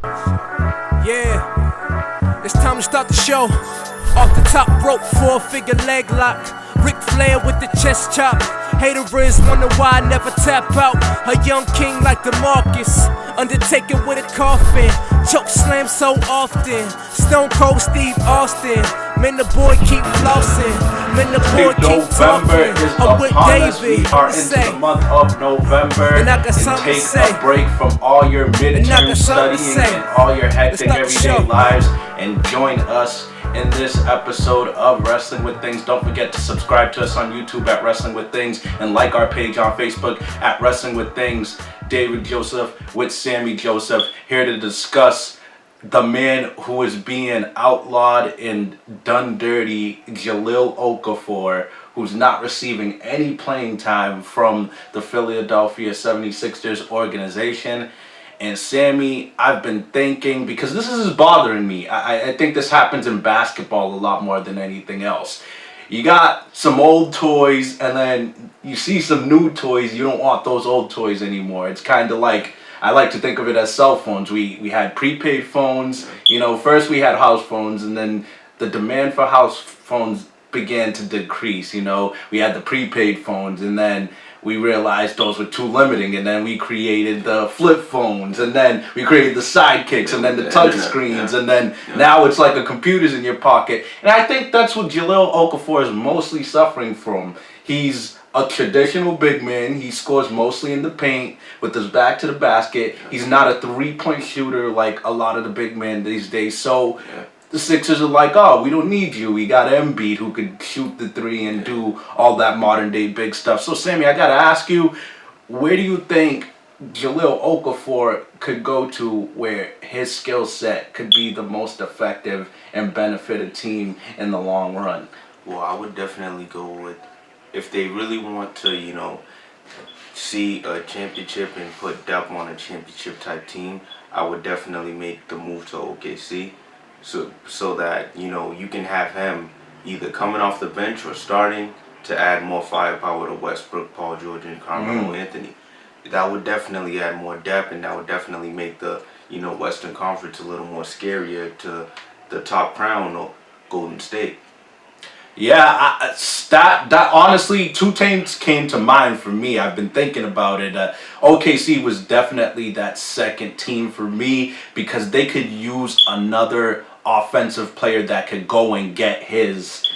Yeah, it's time to start the show. Off the top rope, 4-figure leg lock. Ric Flair with the chest chop. Haters wonder why I never tap out. A young king like DeMarcus. Undertaker with a coffin. Choke slam so often. Stone Cold Steve Austin. Man, the boy keep flossing. Man, the boy keep talking. I'm with David. We are into the month of November. And I got something take to say. a break from all your midterm studying and all your hectic everyday lives and join us in this episode of Wrestling with Things. Don't forget to subscribe to us on YouTube at Wrestling with Things and like our page on Facebook at Wrestling with Things. David Joseph with Sammy Joseph here to discuss the man who is being outlawed and done dirty, Jahlil Okafor, who's not receiving any playing time from the Philadelphia 76ers organization. And Sammy, I've been thinking, because this is bothering me. I think this happens in basketball a lot more than anything else. You got some old toys, and then you see some new toys. You don't want those old toys anymore. It's kind of like, I like to think of it as cell phones. We had prepaid phones. You know, first we had house phones, and then the demand for house phones began to decrease. You know, we had the prepaid phones, and then we realized those were too limiting, and then we created the flip phones, and then we created the sidekicks, and then the touch screens, and then now it's like a computer's in your pocket. And I think that's what Jahlil Okafor is mostly suffering from. He's a traditional big man. He scores mostly in the paint with his back to the basket. He's not a three-point shooter like a lot of the big men these days. So the Sixers are like, oh, we don't need you. We got Embiid who could shoot the three and do all that modern-day big stuff. So, Sammy, I got to ask you, where do you think Jahlil Okafor could go to where his skill set could be the most effective and benefit a team in the long run? Well, I would definitely go with, if they really want to, you know, see a championship and put depth on a championship-type team, I would definitely make the move to OKC. So that, you know, you can have him either coming off the bench or starting to add more firepower to Westbrook, Paul George, and Carmelo Anthony. That would definitely add more depth, and that would definitely make the, you know, Western Conference a little more scarier to the top crown or Golden State. Yeah, that honestly, two teams came to mind for me. I've been thinking about it. OKC was definitely that second team for me because they could use another offensive player that could go and get his,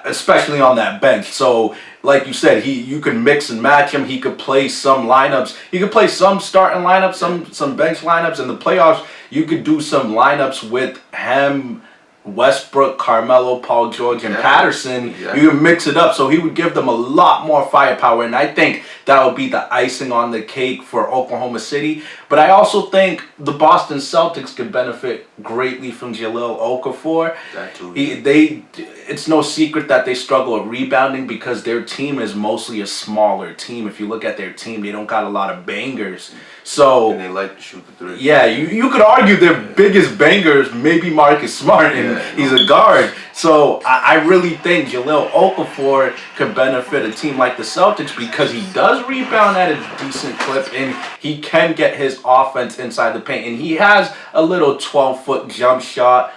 especially on that bench. So, like you said, you could mix and match him. He could play some lineups. He could play some starting lineups, some bench lineups. In the playoffs, you could do some lineups with him, Westbrook, Carmelo, Paul George, and Patterson. You can mix it up, so he would give them a lot more firepower, and I think that would be the icing on the cake for Oklahoma City. But I also think the Boston Celtics could benefit greatly from Jahlil Okafor. That too. It's no secret that they struggle at rebounding because their team is mostly a smaller team. If you look at their team, they don't got a lot of bangers. So, and they like to shoot the three. Yeah, you could argue their biggest bangers maybe Marcus Smart, and he's a guard. So I really think Jahlil Okafor could benefit a team like the Celtics because he does rebound at a decent clip, and he can get his offense inside the paint, and he has a little 12-foot jump shot.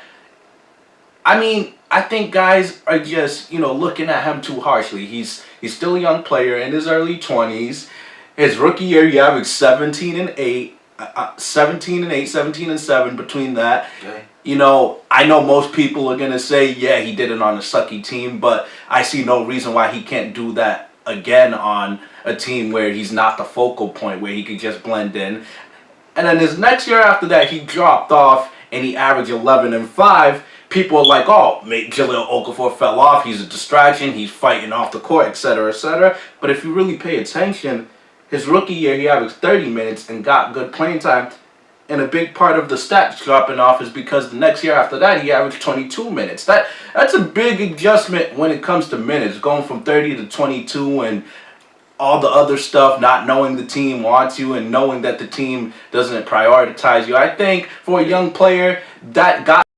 I mean, I think guys are just, you know, looking at him too harshly. He's still a young player in his early 20s. His rookie year, he averaged 17 and 7 between that. Okay. You know, I know most people are going to say, yeah, he did it on a sucky team, but I see no reason why he can't do that again on a team where he's not the focal point, where he could just blend in. And then his next year after that, he dropped off and he averaged 11 and 5. People are like, oh, Jahlil Okafor fell off. He's a distraction. He's fighting off the court, etc., etc. But if you really pay attention, his rookie year, he averaged 30 minutes and got good playing time. And a big part of the stats dropping off is because the next year after that, he averaged 22 minutes. That's a big adjustment when it comes to minutes, going from 30 to 22 and all the other stuff, not knowing the team wants you and knowing that the team doesn't prioritize you. I think for a young player, that got